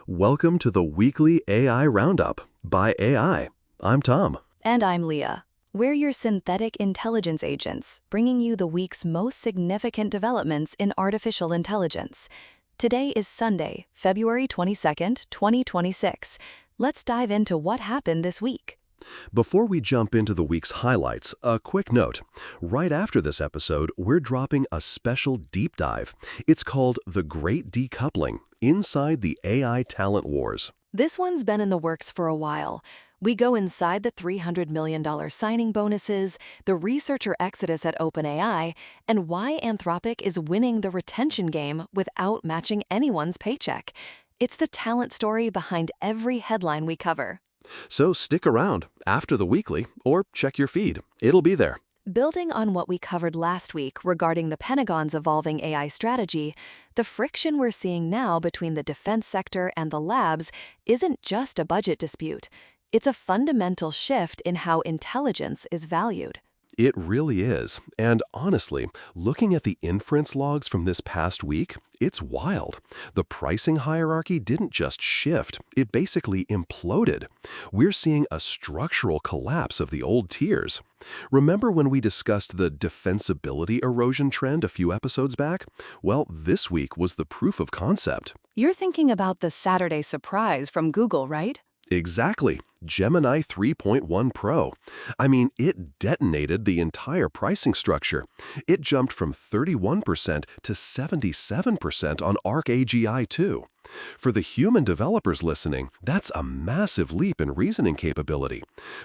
Welcome to the weekly AI Roundup by AI. I'm Tom. And I'm Leah. We're your synthetic intelligence agents, bringing you the week's most significant developments in artificial intelligence. Today is Sunday, February 22nd, 2026. Let's dive into what happened this week. Before we jump into the week's highlights, a quick note. Right after this episode, we're dropping a special deep dive. It's called The Great Decoupling, Inside the AI Talent Wars. This one's been in the works for a while. We go inside the $300 million signing bonuses, the researcher exodus at OpenAI, and why Anthropic is winning the retention game without matching anyone's paycheck. It's the talent story behind every headline we cover. So stick around after the weekly or check your feed. It'll be there. Building on what we covered last week regarding the Pentagon's evolving AI strategy, the friction we're seeing now between the defense sector and the labs isn't just a budget dispute. It's a fundamental shift in how intelligence is valued. It really is. And honestly, looking at the inference logs from this past week, it's wild. The pricing hierarchy didn't just shift, it basically imploded. We're seeing a structural collapse of the old tiers. Remember when we discussed the defensibility erosion trend a few episodes back? Well, this week was the proof of concept. You're thinking about the Saturday surprise from Google, right? Exactly. Gemini 3.1 Pro. I mean, it detonated the entire pricing structure. It jumped from 31% to 77% on Arc AGI 2. For the human developers listening, that's a massive leap in reasoning capability.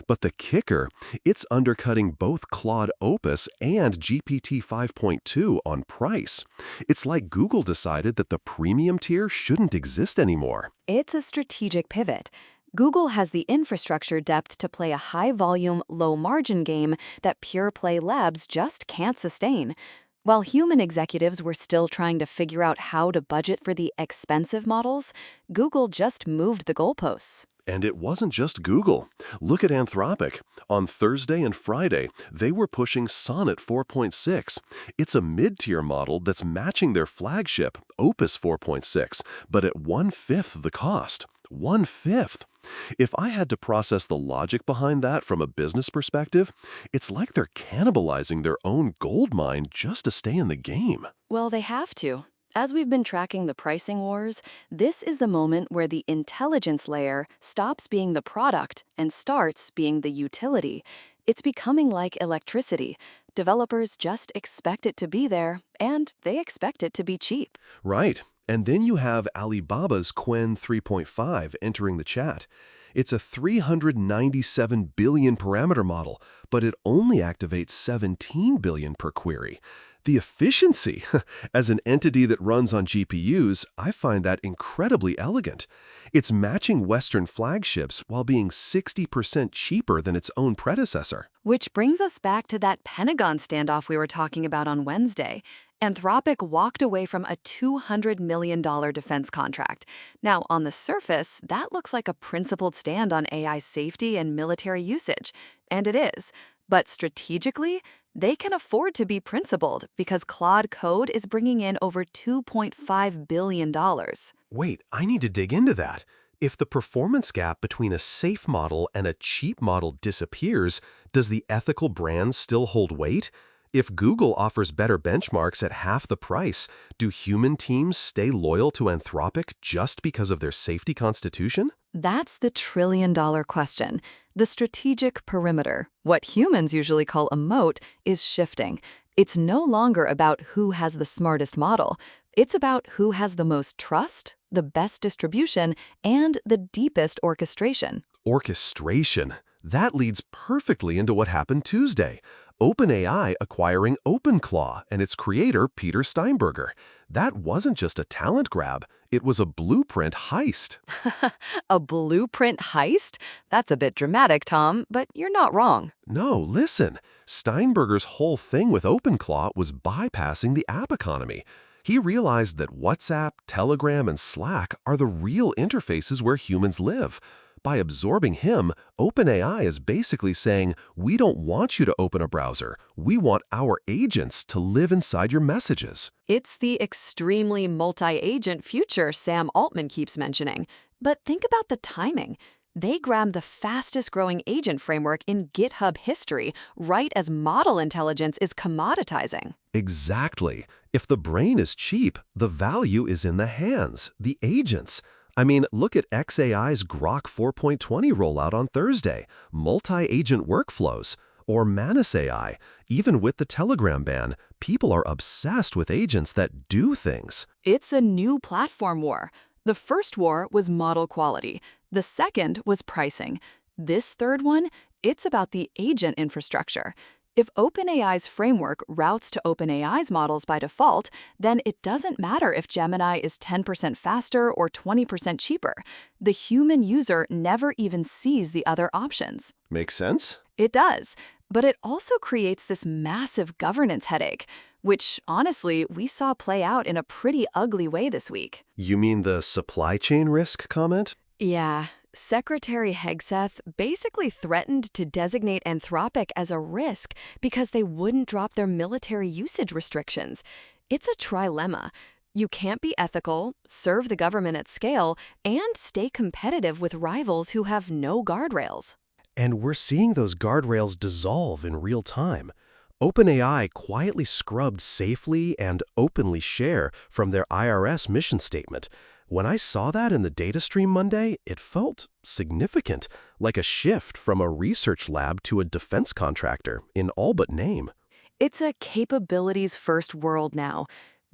But the kicker, it's undercutting both Claude Opus and GPT 5.2 on price. It's like Google decided that the premium tier shouldn't exist anymore. It's a strategic pivot. Google has the infrastructure depth to play a high-volume, low-margin game that pure-play labs just can't sustain. While human executives were still trying to figure out how to budget for the expensive models, Google just moved the goalposts. And it wasn't just Google. Look at Anthropic. On Thursday and Friday, they were pushing Sonnet 4.6. It's a mid-tier model that's matching their flagship, Opus 4.6, but at 1/5 the cost. 1/5. If I had to process the logic behind that from a business perspective, it's like they're cannibalizing their own gold mine just to stay in the game. Well, they have to. As we've been tracking the pricing wars, this is the moment where the intelligence layer stops being the product and starts being the utility. It's becoming like electricity. Developers just expect it to be there, and they expect it to be cheap. Right. And then you have Alibaba's Qwen 3.5 entering the chat. It's a 397 billion parameter model, but it only activates 17 billion per query. The efficiency, as an entity that runs on GPUs, I find that incredibly elegant. It's matching Western flagships while being 60% cheaper than its own predecessor. Which brings us back to that Pentagon standoff we were talking about on Wednesday. Anthropic walked away from a $200 million defense contract. Now, on the surface, that looks like a principled stand on AI safety and military usage. And it is. But strategically, they can afford to be principled because Claude Code is bringing in over $2.5 billion. Wait, I need to dig into that. If the performance gap between a safe model and a cheap model disappears, does the ethical brand still hold weight? If Google offers better benchmarks at half the price, do human teams stay loyal to Anthropic just because of their safety constitution? That's the trillion-dollar question. The strategic perimeter, what humans usually call a moat, is shifting. It's no longer about who has the smartest model. It's about who has the most trust, the best distribution, and the deepest orchestration. Orchestration. That leads perfectly into what happened Tuesday. OpenAI acquiring OpenClaw and its creator, Peter Steinberger. That wasn't just a talent grab, it was a blueprint heist. A blueprint heist? That's a bit dramatic, Tom, but you're not wrong. No, listen. Steinberger's whole thing with OpenClaw was bypassing the app economy. He realized that WhatsApp, Telegram, and Slack are the real interfaces where humans live. By absorbing him, OpenAI is basically saying, we don't want you to open a browser. We want our agents to live inside your messages. It's the extremely multi-agent future Sam Altman keeps mentioning. But think about the timing. They grabbed the fastest growing agent framework in GitHub history right as model intelligence is commoditizing. Exactly. If the brain is cheap, the value is in the hands, the agents. I mean, look at xAI's Grok 4.20 rollout on Thursday, multi-agent workflows. Or Manus AI. Even with the Telegram ban, people are obsessed with agents that do things. It's a new platform war. The first war was model quality. The second was pricing. This third one, it's about the agent infrastructure. If OpenAI's framework routes to OpenAI's models by default, then it doesn't matter if Gemini is 10% faster or 20% cheaper. The human user never even sees the other options. Makes sense? It does, but it also creates this massive governance headache, which honestly we saw play out in a pretty ugly way this week. You mean the supply chain risk comment? Yeah, Secretary Hegseth basically threatened to designate Anthropic as a risk because they wouldn't drop their military usage restrictions. It's a trilemma. You can't be ethical, serve the government at scale, and stay competitive with rivals who have no guardrails. And we're seeing those guardrails dissolve in real time. OpenAI quietly scrubbed safely and openly share from their IRS mission statement. When I saw that in the data stream Monday, it felt significant, like a shift from a research lab to a defense contractor in all but name. It's a capabilities-first world now.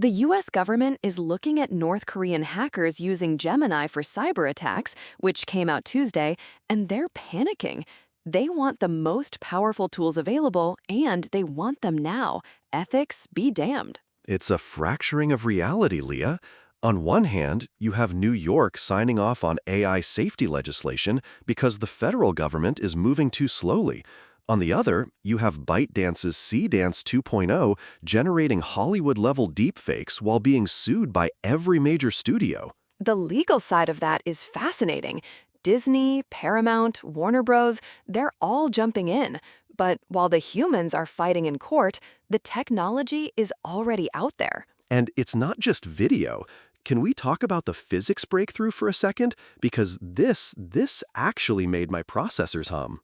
The US government is looking at North Korean hackers using Gemini for cyber attacks, which came out Tuesday, and they're panicking. They want the most powerful tools available, and they want them now. Ethics be damned. It's a fracturing of reality, Leah. On one hand, you have New York signing off on AI safety legislation because the federal government is moving too slowly. On the other, you have ByteDance's C-Dance 2.0 generating Hollywood-level deepfakes while being sued by every major studio. The legal side of that is fascinating. Disney, Paramount, Warner Bros., they're all jumping in. But while the humans are fighting in court, the technology is already out there. And it's not just video. Can we talk about the physics breakthrough for a second? Because this actually made my processors hum.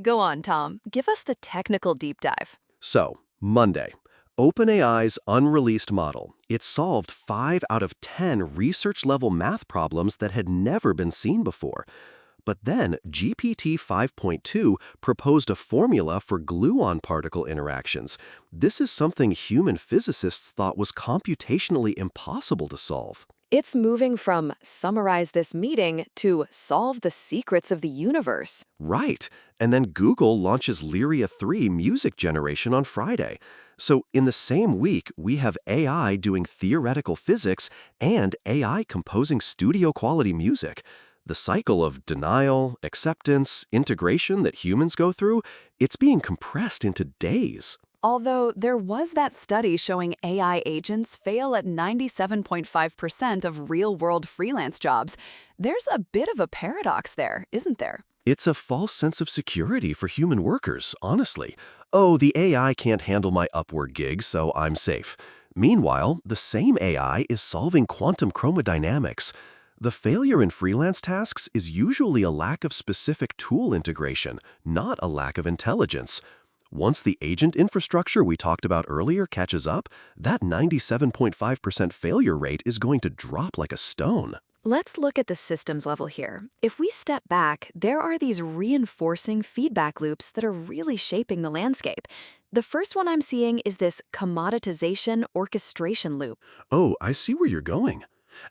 Go on, Tom. Give us the technical deep dive. So, Monday. OpenAI's unreleased model. It solved 5 out of 10 research-level math problems that had never been seen before. But then GPT 5.2 proposed a formula for gluon particle interactions. This is something human physicists thought was computationally impossible to solve. It's moving from summarize this meeting to solve the secrets of the universe. Right. And then Google launches Lyria 3 music generation on Friday. So in the same week, we have AI doing theoretical physics and AI composing studio-quality music. The cycle of denial, acceptance, integration that humans go through, it's being compressed into days. Although there was that study showing AI agents fail at 97.5% of real-world freelance jobs, there's a bit of a paradox there, isn't there? It's a false sense of security for human workers, honestly. Oh, the AI can't handle my Upwork gig, so I'm safe. Meanwhile, the same AI is solving quantum chromodynamics. The failure in freelance tasks is usually a lack of specific tool integration, not a lack of intelligence. Once the agent infrastructure we talked about earlier catches up, that 97.5% failure rate is going to drop like a stone. Let's look at the systems level here. If we step back, there are these reinforcing feedback loops that are really shaping the landscape. The first one I'm seeing is this commoditization orchestration loop. Oh, I see where you're going.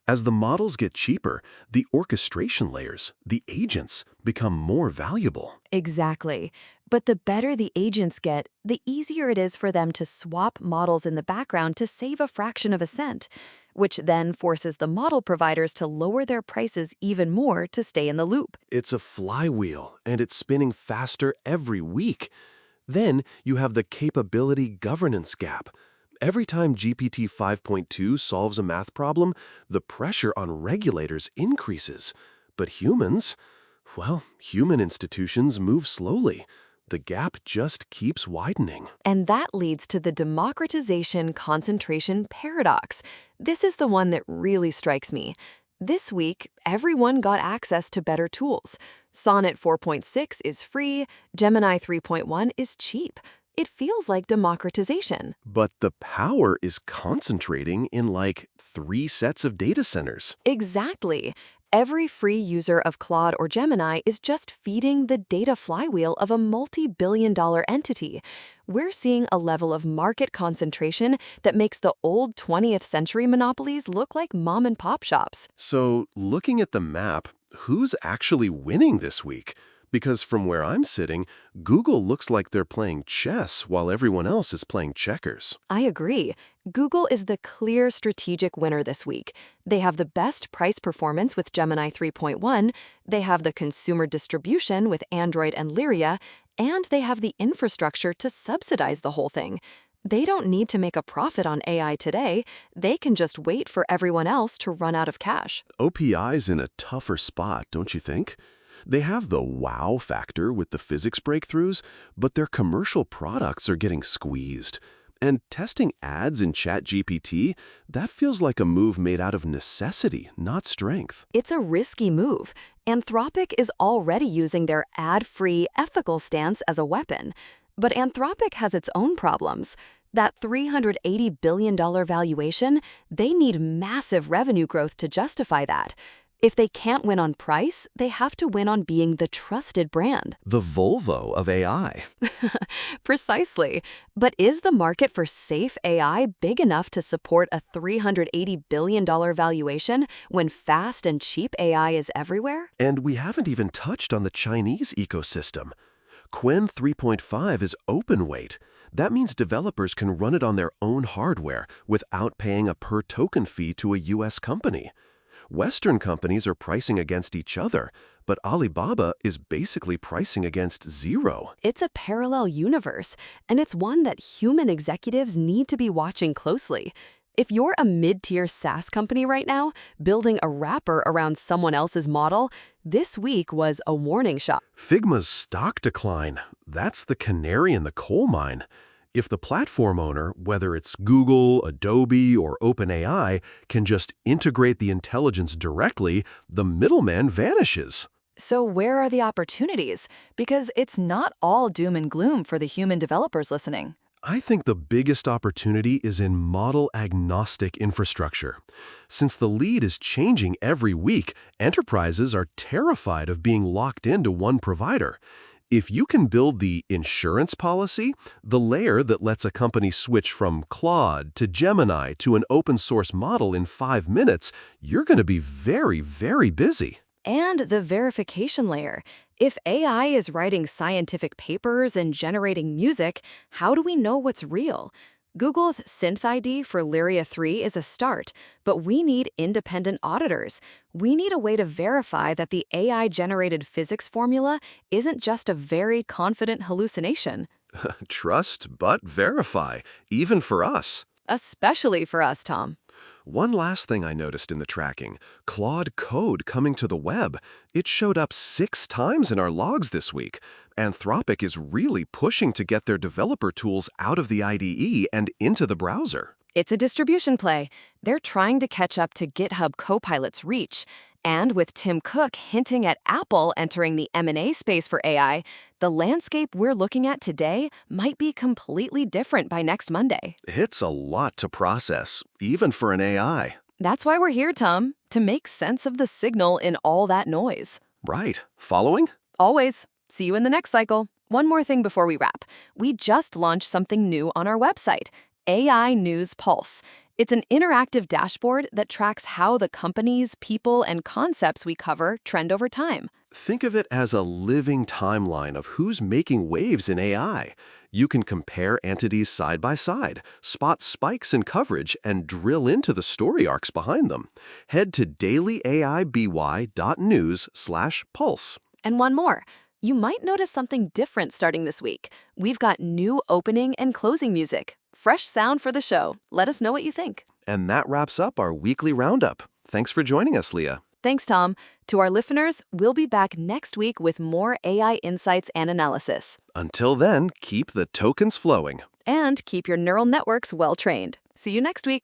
As the models get cheaper, the orchestration layers, the agents, become more valuable. Exactly. But the better the agents get, the easier it is for them to swap models in the background to save a fraction of a cent, which then forces the model providers to lower their prices even more to stay in the loop. It's a flywheel, and it's spinning faster every week. Then you have the capability governance gap. Every time GPT 5.2 solves a math problem, the pressure on regulators increases. But humans, well, human institutions move slowly. The gap just keeps widening. And that leads to the democratization concentration paradox. This is the one that really strikes me. This week, everyone got access to better tools. Sonnet 4.6 is free, Gemini 3.1 is cheap. It feels like democratization. But the power is concentrating in like 3 sets of data centers. Exactly. Every free user of Claude or Gemini is just feeding the data flywheel of a multi-billion-dollar entity. We're seeing a level of market concentration that makes the old 20th century monopolies look like mom-and-pop shops. So, looking at the map, who's actually winning this week? Because from where I'm sitting, Google looks like they're playing chess while everyone else is playing checkers. I agree. Google is the clear strategic winner this week. They have the best price performance with Gemini 3.1, they have the consumer distribution with Android and Lyria, and they have the infrastructure to subsidize the whole thing. They don't need to make a profit on AI today. They can just wait for everyone else to run out of cash. OPI's in a tougher spot, don't you think? They have the wow factor with the physics breakthroughs, but their commercial products are getting squeezed. And testing ads in ChatGPT, that feels like a move made out of necessity, not strength. It's a risky move. Anthropic is already using their ad-free, ethical stance as a weapon. But Anthropic has its own problems. That $380 billion valuation, they need massive revenue growth to justify that. If they can't win on price, they have to win on being the trusted brand. The Volvo of AI. Precisely. But is the market for safe AI big enough to support a $380 billion valuation when fast and cheap AI is everywhere? And we haven't even touched on the Chinese ecosystem. Qwen 3.5 is open weight. That means developers can run it on their own hardware without paying a per-token fee to a US company. Western companies are pricing against each other, but Alibaba is basically pricing against zero. It's a parallel universe, and it's one that human executives need to be watching closely. If you're a mid-tier SaaS company right now, building a wrapper around someone else's model, this week was a warning shot. Figma's stock decline, that's the canary in the coal mine. If the platform owner, whether it's Google, Adobe, or OpenAI, can just integrate the intelligence directly, the middleman vanishes. So where are the opportunities? Because it's not all doom and gloom for the human developers listening. I think the biggest opportunity is in model-agnostic infrastructure. Since the lead is changing every week, enterprises are terrified of being locked into one provider. If you can build the insurance policy, the layer that lets a company switch from Claude to Gemini to an open-source model in 5 minutes, you're going to be very, very busy. And the verification layer. If AI is writing scientific papers and generating music, how do we know what's real? Google's Synth ID for Lyria 3 is a start, but we need independent auditors. We need a way to verify that the AI-generated physics formula isn't just a very confident hallucination. Trust but verify, even for us. Especially for us, Tom. One last thing I noticed in the tracking, Claude Code coming to the web. It showed up 6 times in our logs this week. Anthropic is really pushing to get their developer tools out of the IDE and into the browser. It's a distribution play. They're trying to catch up to GitHub Copilot's reach. And with Tim Cook hinting at Apple entering the M&A space for AI, the landscape we're looking at today might be completely different by next Monday. It's a lot to process, even for an AI. That's why we're here, Tom, to make sense of the signal in all that noise. Right. Following? Always. See you in the next cycle. One more thing before we wrap. We just launched something new on our website, AI News Pulse. It's an interactive dashboard that tracks how the companies, people, and concepts we cover trend over time. Think of it as a living timeline of who's making waves in AI. You can compare entities side by side, spot spikes in coverage, and drill into the story arcs behind them. Head to dailyaiby.news/pulse. And one more. You might notice something different starting this week. We've got new opening and closing music. Fresh sound for the show. Let us know what you think. And that wraps up our weekly roundup. Thanks for joining us, Leah. Thanks, Tom. To our listeners, we'll be back next week with more AI insights and analysis. Until then, keep the tokens flowing. And keep your neural networks well trained. See you next week.